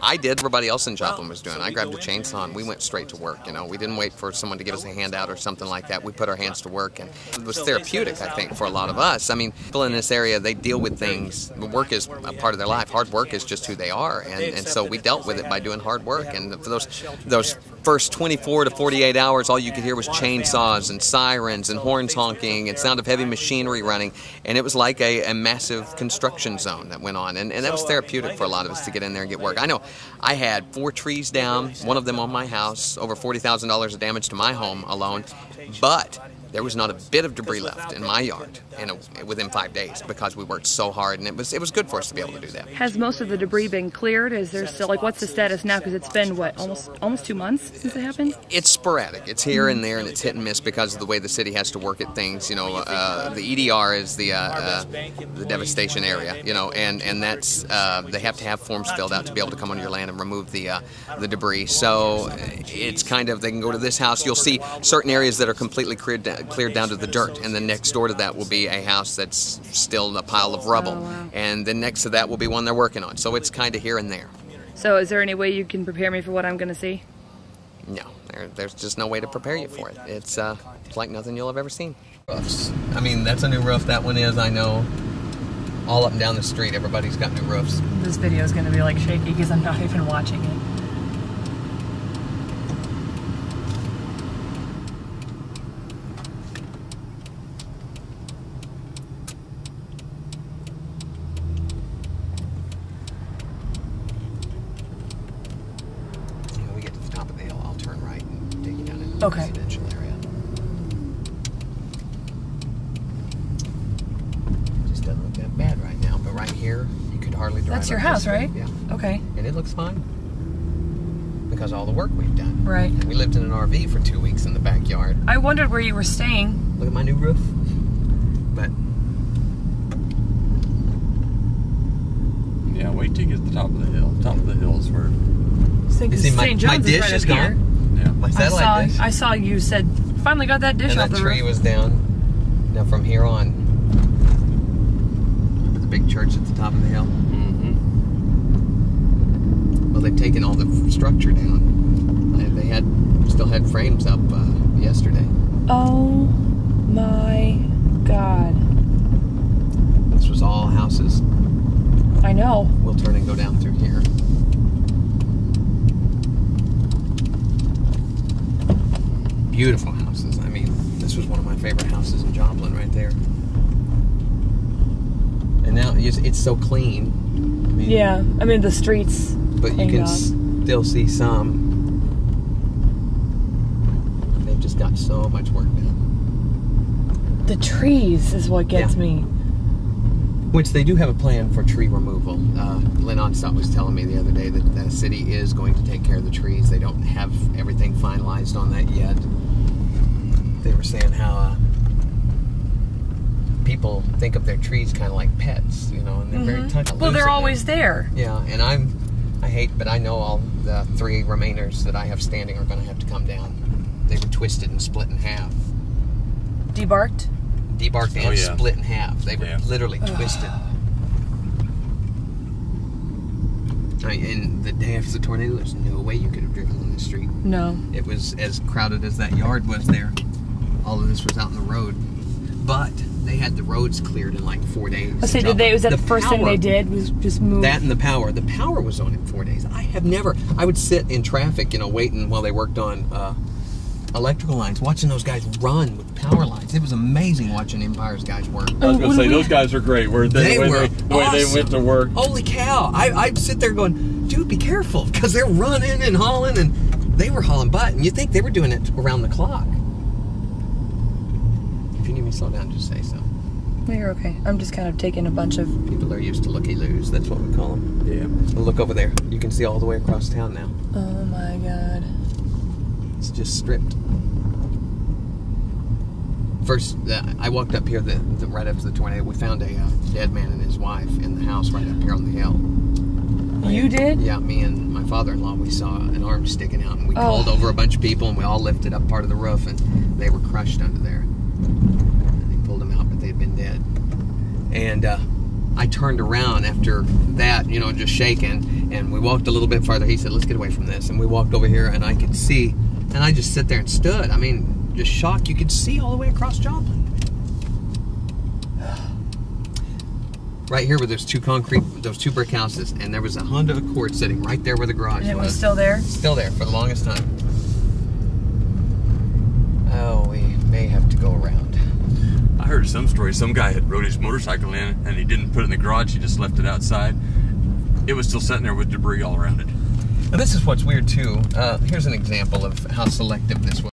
I did. Everybody else in Joplin was doing. I grabbed a chainsaw and we went straight to work. You know, we didn't wait for someone to give us a handout or something like that. We put our hands to work, and it was therapeutic, I think, for a lot of us. I mean, people in this area, they deal with things. Work is a part of their life. Hard work is just who they are, and so we dealt with it by doing hard work. And for those first 24 to 48 hours, all you could hear was chainsaws and sirens and horns honking and sound of heavy machinery running, and it was like a massive construction zone that went on, and that was therapeutic for a lot of us to get in there and get work. I know I had 4 trees down, one of them on my house, over $40,000 of damage to my home alone, but there was not a bit of debris left in my yard within 5 days because we worked so hard, and it was good for us to be able to do that. Has most of the debris been cleared? Is there still, like, what's the status now? Because it's been, what, almost 2 months since it happened? It's sporadic. It's here and there, and it's hit and miss because of the way the city has to work at things. You know, the EDR is the devastation area, you know, and that's, they have to have forms filled out to be able to come on your land and remove the debris. So it's kind of, they can go to this house. You'll see certain areas that are completely cleared down to the dirt, and then next door to that will be a house that's still a pile of rubble. Oh, wow. And then next to that will be one they're working on. So it's kind of here and there. So is there any way you can prepare me for what I'm going to see? No, there's just no way to prepare you for it. It's like nothing you'll have ever seen. Roofs. I mean, that's a new roof. That one is, I know. All up and down the street, everybody's got new roofs. This video is going to be like shaky because I'm not even watching it. Okay. Residential area. Just doesn't look that bad right now, but right here you could hardly drive. That's your house, right? Yeah. Okay. And it looks fine because of all the work we've done. Right. And we lived in an RV for 2 weeks in the backyard. I wondered where you were staying. Look at my new roof. But yeah, wait till you get to the top of the hill. Top of the hill is where. You see, my dish right is up here. gone. Yeah. My satellite dish. I saw you said finally got that dish off the roof. And that tree was down. Now from here on, the big church at the top of the hill. Mm-hmm. Well, they've taken all the structure down. They still had frames up yesterday. Oh my God! This was all houses. I know. We'll turn and go down through here. Beautiful houses. I mean, this was one of my favorite houses in Joplin right there. And now it's so clean. I mean, yeah, I mean the streets. But you can still see some. They've just got so much work done. The trees is what gets me. Which they do have a plan for tree removal. Lynn Onstop was telling me the other day that the city is going to take care of the trees. They don't have everything finalized on that yet. They were saying how people think of their trees kind of like pets, you know, and they're very touchy. Well, they're always there. Yeah, and I hate, but I know all the 3 remainers that I have standing are going to have to come down. They were twisted and split in half. Debarked? Debarked and split in half. They were literally twisted. I mean, in the day after the tornado, there's no way you could have driven on this street. No. It was as crowded as that yard was there. All of this was out in the road. But they had the roads cleared in like 4 days. Was that the first thing they did was just move? That and the power. The power was on in 4 days. I would sit in traffic, you know, waiting while they worked on electrical lines, watching those guys run with power lines. It was amazing watching Empire's guys work. I was going to say, those guys are great. They were the way they went to work. Holy cow. I'd sit there going, dude, be careful, because they're running and hauling, and they were hauling butt, and you think they were doing it around the clock. If you need me to slow down, just say so. No, you're okay. I'm just kind of taking a bunch of... People are used to looky-loos. That's what we call them. Yeah. Well, look over there. You can see all the way across town now. Oh, my God. It's just stripped. First, I walked up here right after the tornado. We found a dead man and his wife in the house right up here on the hill. You did? Yeah, me and my father-in-law, we saw an arm sticking out, and we called over a bunch of people, and we all lifted up part of the roof, and they were crushed under there. And they pulled them out, but they'd been dead. And I turned around after that, you know, just shaking, and we walked a little bit farther. He said, let's get away from this. And we walked over here, and I could see, and I just sit there and stood. I mean, just shocked. You could see all the way across Joplin. Right here where there's two brick houses, and there was a Honda Accord sitting right there where the garage was. And it was still there? Still there for the longest time. Oh, we may have to go around. I heard some story. Some guy had rode his motorcycle in, and he didn't put it in the garage. He just left it outside. It was still sitting there with debris all around it. And this is what's weird too. Here's an example of how selective this was.